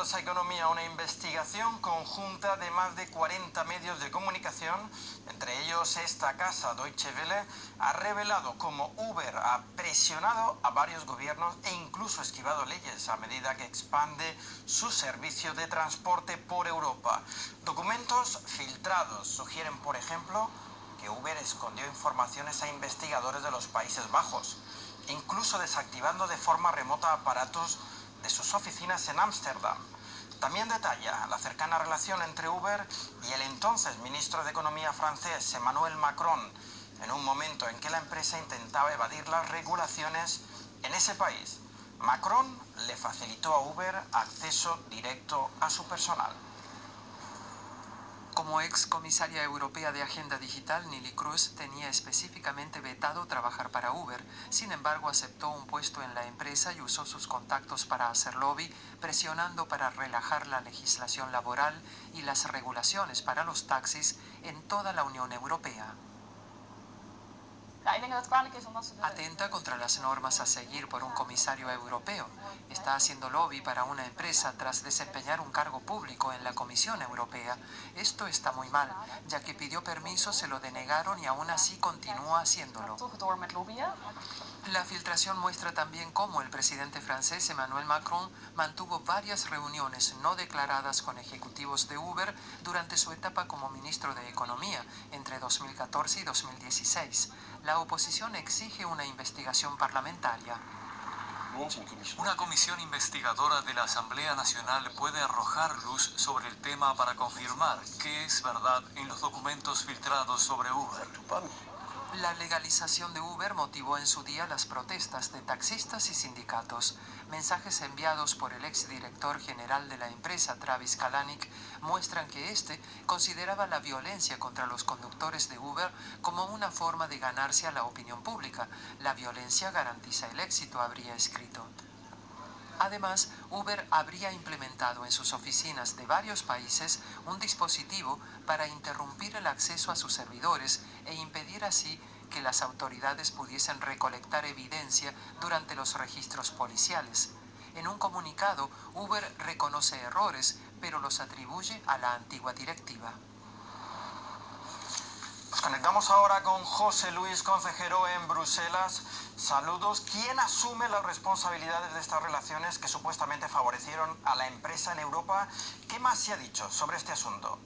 Atentos a Economía, una investigación conjunta de más de 40 medios de comunicación, entre ellos esta casa, Deutsche Welle, ha revelado cómo Uber ha presionado a varios gobiernos e incluso esquivado leyes a medida que expande su servicio de transporte por Europa. Documentos filtrados sugieren, por ejemplo, que Uber escondió informaciones a investigadores de los Países Bajos, incluso desactivando de forma remota aparatos de sus oficinas en Ámsterdam. También detalla la cercana relación entre Uber y el entonces ministro de Economía francés, Emmanuel Macron, en un momento en que la empresa intentaba evadir las regulaciones en ese país. Macron le facilitó a Uber acceso directo a su personal. Como ex comisaria europea de Agenda Digital, Neelie Kroes tenía específicamente vetado trabajar para Uber. Sin embargo, aceptó un puesto en la empresa y usó sus contactos para hacer lobby, presionando para relajar la legislación laboral y las regulaciones para los taxis en toda la Unión Europea. Atenta contra las normas a seguir por un comisario europeo. Está haciendo lobby para una empresa tras desempeñar un cargo público en la Comisión Europea. Esto está muy mal, ya que pidió permiso, se lo denegaron y aún así continúa haciéndolo. La filtración muestra también cómo el presidente francés Emmanuel Macron mantuvo varias reuniones no declaradas con ejecutivos de Uber durante su etapa como ministro de Economía entre 2014 y 2016. La oposición exige una investigación parlamentaria. Una comisión investigadora de la Asamblea Nacional puede arrojar luz sobre el tema para confirmar qué es verdad en los documentos filtrados sobre Uber. La legalización de Uber motivó en su día las protestas de taxistas y sindicatos. Mensajes enviados por el exdirector general de la empresa, Travis Kalanick, muestran que este consideraba la violencia contra los conductores de Uber como una forma de ganarse a la opinión pública. La violencia garantiza el éxito, habría escrito. Además, Uber habría implementado en sus oficinas de varios países un dispositivo para interrumpir el acceso a sus servidores e impedir así que las autoridades pudiesen recolectar evidencia durante los registros policiales. En un comunicado, Uber reconoce errores, pero los atribuye a la antigua directiva. Nos conectamos ahora con José Luis, consejero en Bruselas. Saludos. ¿Quién asume las responsabilidades de estas relaciones que supuestamente favorecieron a la empresa en Europa? ¿Qué más se ha dicho sobre este asunto?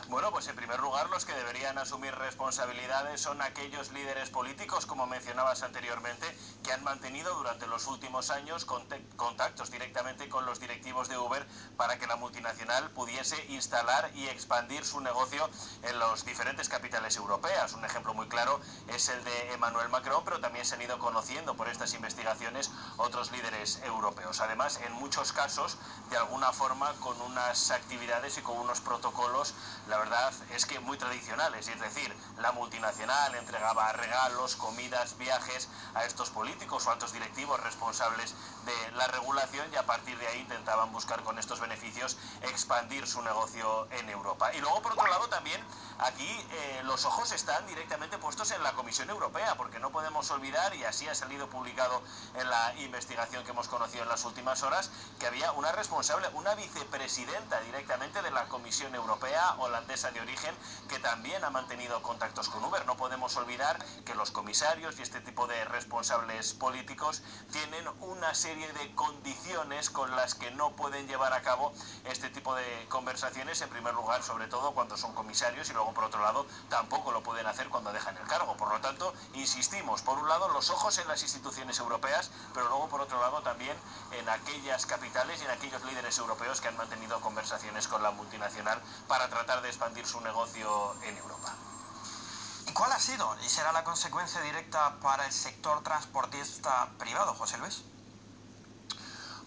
Bueno, pues en primer lugar los que deberían asumir responsabilidades son aquellos líderes políticos, como mencionabas anteriormente, que han mantenido durante los últimos años contactos directamente con los directivos de Uber para que la multinacional pudiese instalar y expandir su negocio en las diferentes capitales europeas. Un ejemplo muy claro es el de Emmanuel Macron, pero también se han ido conociendo por estas investigaciones otros líderes europeos. Además, en muchos casos, de alguna forma, con unas actividades y con unos protocolos, la verdad es que muy tradicionales, es decir, la multinacional entregaba regalos, comidas, viajes a estos políticos o altos directivos responsables de la regulación y a partir de ahí intentaban buscar con estos beneficios expandir su negocio en Europa. Y luego, por otro lado, también aquí los ojos están directamente puestos en la Comisión Europea, porque no podemos olvidar, y así ha salido publicado en la investigación que hemos conocido en las últimas horas, que había una responsable, una vicepresidenta directamente de la Comisión Europea, holandesa de origen, que también ha mantenido contactos con Uber. No podemos olvidar que los comisarios y este tipo de responsables políticos tienen una serie de condiciones con las que no pueden llevar a cabo este tipo de conversaciones, en primer lugar, sobre todo cuando son comisarios, y luego por otro lado tampoco lo pueden hacer cuando dejan el cargo. Por lo tanto, insistimos, por un lado los ojos en las instituciones europeas, pero luego por otro lado también en aquellas capitales y en aquellos líderes europeos que han mantenido conversaciones con la multinacional para tratar de expandir su negocio en Europa. ¿Y cuál ha sido y será la consecuencia directa para el sector transportista privado, José Luis?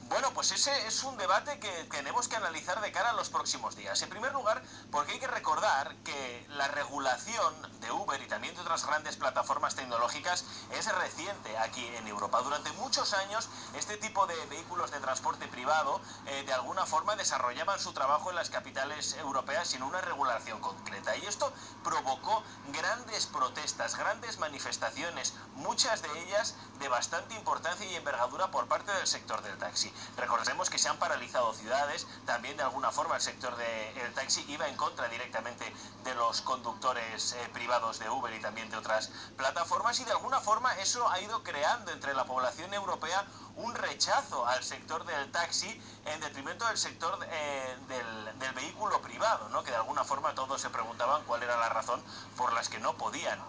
Bueno, pues ese es un debate que tenemos que analizar de cara a los próximos días. En primer lugar, porque hay que recordar que la regulación de Uber y también de otras grandes plataformas tecnológicas es reciente aquí en Europa. Durante muchos años, este tipo de vehículos de transporte privado de alguna forma desarrollaban su trabajo en las capitales europeas sin una regulación concreta. Y esto provocó grandes protestas, grandes manifestaciones, muchas de ellas de bastante importancia y envergadura por parte del sector del taxi. Recordemos que se han paralizado ciudades, también de alguna forma el sector del taxi iba en contra directamente de los conductores privados de Uber y también de otras plataformas, y de alguna forma eso ha ido creando entre la población europea un rechazo al sector del taxi en detrimento del sector del vehículo privado, ¿no? Que de alguna forma todos se preguntaban cuál era la razón por las que no podían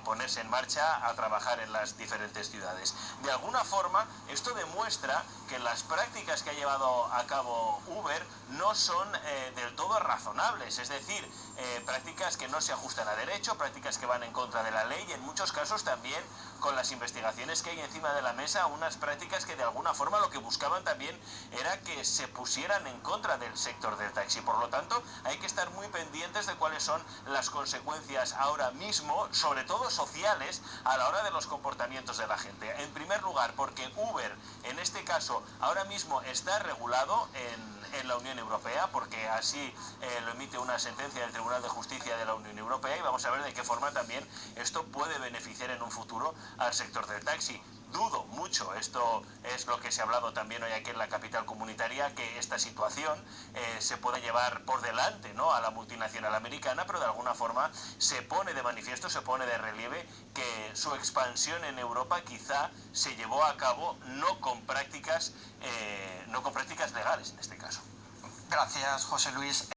ponerse en marcha a trabajar en las diferentes ciudades. De alguna forma esto demuestra que las prácticas que ha llevado a cabo Uber no son del todo razonables, es decir, prácticas que no se ajustan a derecho, prácticas que van en contra de la ley, y en muchos casos también, con las investigaciones que hay encima de la mesa, unas prácticas que de alguna forma lo que buscaban también era que se pusieran en contra del sector del taxi. Por lo tanto, hay que estar muy pendientes de cuáles son las consecuencias ahora mismo, sobre todo sociales, a la hora de los comportamientos de la gente. En primer lugar, porque Uber, en este caso, ahora mismo está regulado en la Unión Europea, porque así lo emite una sentencia del Tribunal de Justicia de la Unión Europea, y vamos a ver de qué forma también esto puede beneficiar en un futuro al sector del taxi. Dudo mucho, esto es lo que se ha hablado también hoy aquí en la capital comunitaria, que esta situación se puede llevar por delante, ¿no?, a la multinacional americana, pero de alguna forma se pone de manifiesto, se pone de relieve que su expansión en Europa quizá se llevó a cabo no con prácticas legales en este caso. Gracias, José Luis.